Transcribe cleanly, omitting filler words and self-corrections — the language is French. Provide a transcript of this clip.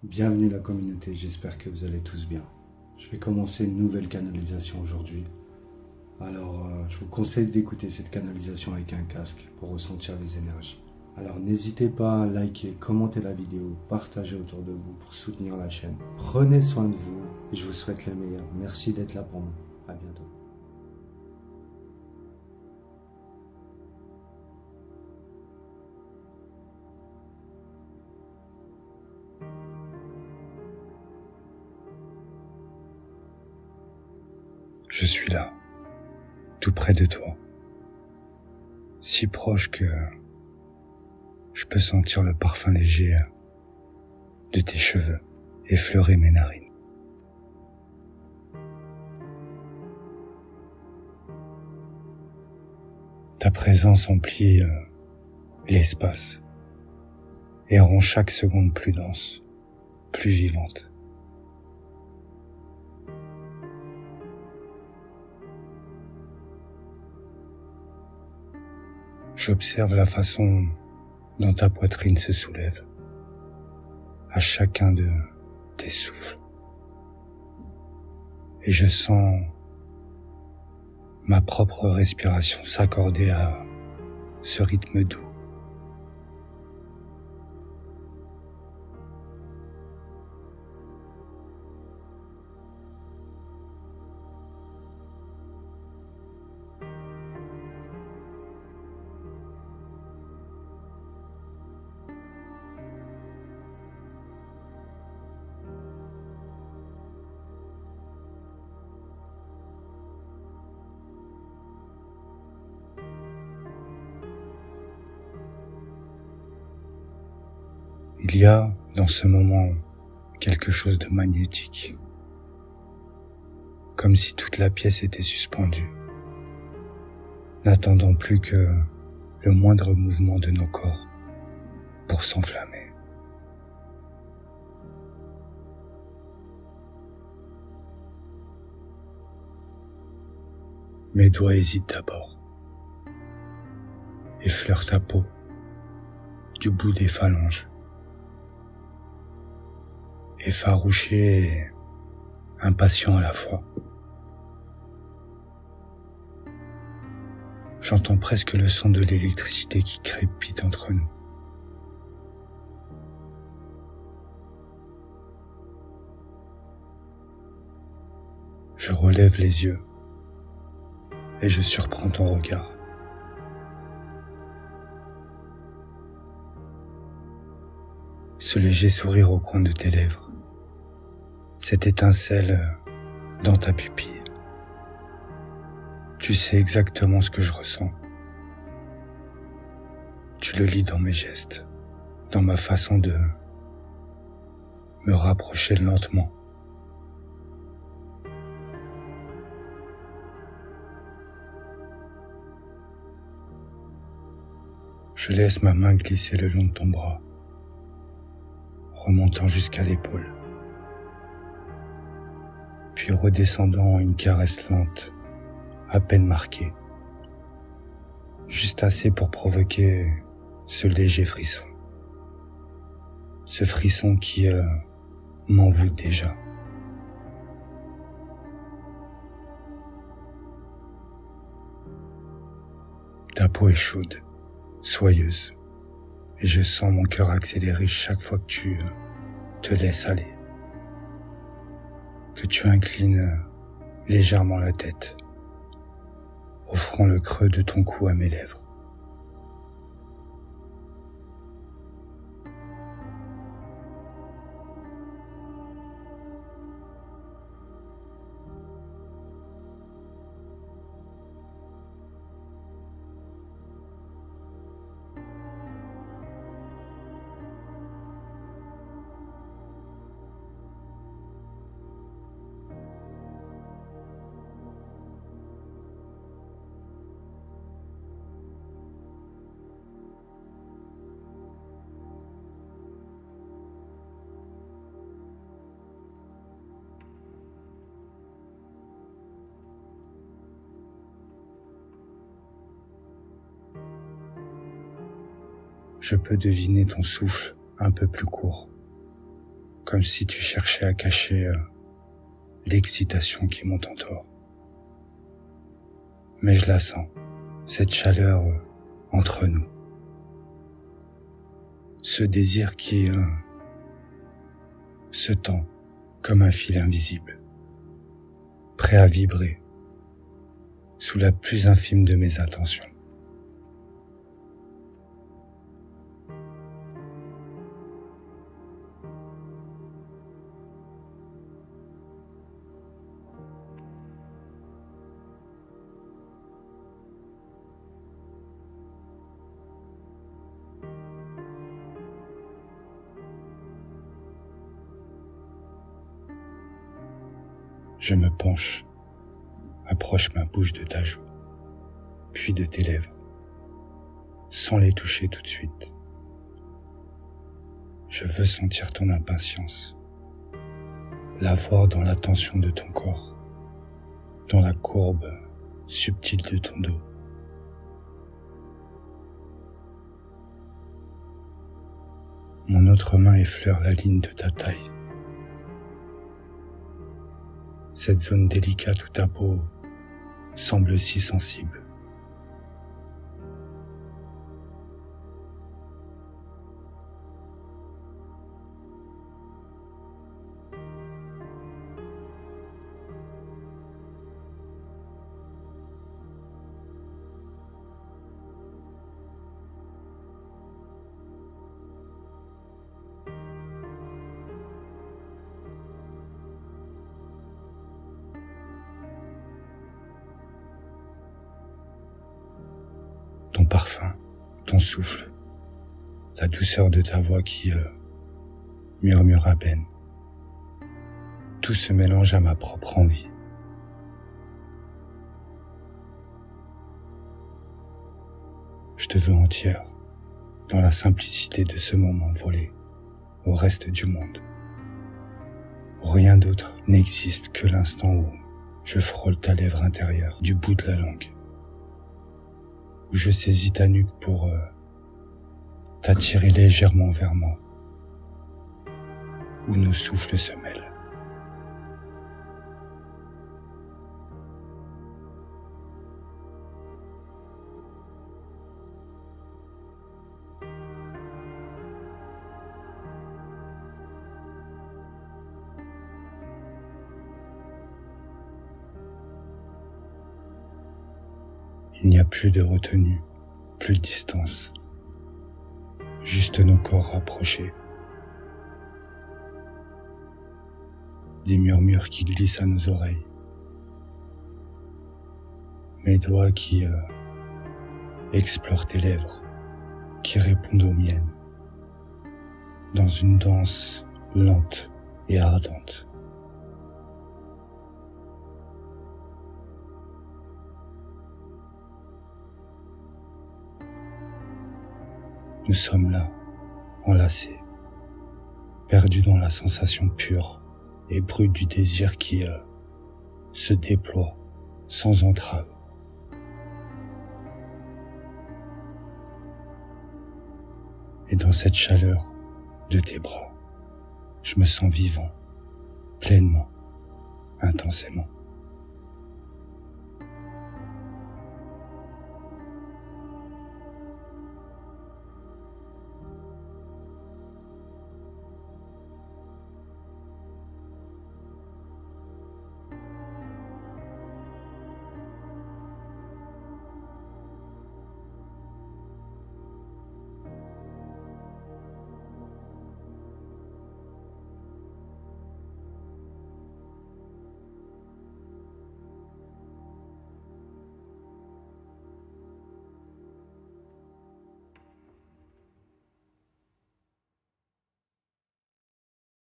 Bienvenue la communauté, j'espère que vous allez tous bien. Je vais commencer une nouvelle canalisation aujourd'hui. Alors, je vous conseille d'écouter cette canalisation avec un casque pour ressentir les énergies. Alors, n'hésitez pas à liker, commenter la vidéo, partager autour de vous pour soutenir la chaîne. Prenez soin de vous et je vous souhaite le meilleur. Merci d'être là pour moi. À bientôt. Je suis là, tout près de toi, si proche que je peux sentir le parfum léger de tes cheveux effleurer mes narines. Ta présence emplit l'espace et rend chaque seconde plus dense, plus vivante. J'observe la façon dont ta poitrine se soulève à chacun de tes souffles. Et je sens ma propre respiration s'accorder à ce rythme doux. Il y a dans ce moment quelque chose de magnétique, comme si toute la pièce était suspendue, n'attendant plus que le moindre mouvement de nos corps pour s'enflammer. Mes doigts hésitent d'abord, effleurent ta peau du bout des phalanges, effarouché et impatient à la fois. J'entends presque le son de l'électricité qui crépite entre nous. Je relève les yeux et je surprends ton regard. Ce léger sourire au coin de tes lèvres, cette étincelle dans ta pupille. Tu sais exactement ce que je ressens. Tu le lis dans mes gestes, dans ma façon de me rapprocher lentement. Je laisse ma main glisser le long de ton bras, remontant jusqu'à l'épaule, puis redescendant en une caresse lente, à peine marquée, juste assez pour provoquer ce léger frisson, ce frisson qui m'envoûte déjà. Ta peau est chaude, soyeuse, et je sens mon cœur accélérer chaque fois que tu te laisses aller, que tu inclines légèrement la tête, offrant le creux de ton cou à mes lèvres. Je peux deviner ton souffle un peu plus court, comme si tu cherchais à cacher l'excitation qui monte en toi. Mais je la sens, cette chaleur entre nous. Ce désir qui se tend comme un fil invisible, prêt à vibrer sous la plus infime de mes intentions. Je me penche, approche ma bouche de ta joue, puis de tes lèvres, sans les toucher tout de suite. Je veux sentir ton impatience, la voir dans la tension de ton corps, dans la courbe subtile de ton dos. Mon autre main effleure la ligne de ta taille. Cette zone délicate où ta peau semble si sensible. Ton parfum, ton souffle, la douceur de ta voix qui murmure à peine. Tout se mélange à ma propre envie. Je te veux entière, dans la simplicité de ce moment volé au reste du monde, où rien d'autre n'existe que l'instant où je frôle ta lèvre intérieure du bout de la langue, où je saisis ta nuque pour t'attirer légèrement vers moi, où nos souffles se mêlent. Il n'y a plus de retenue, plus de distance, juste nos corps rapprochés. Des murmures qui glissent à nos oreilles. Mes doigts qui explorent tes lèvres, qui répondent aux miennes, dans une danse lente et ardente. Nous sommes là, enlacés, perdus dans la sensation pure et brute du désir qui se déploie sans entrave. Et dans cette chaleur de tes bras, je me sens vivant, pleinement, intensément.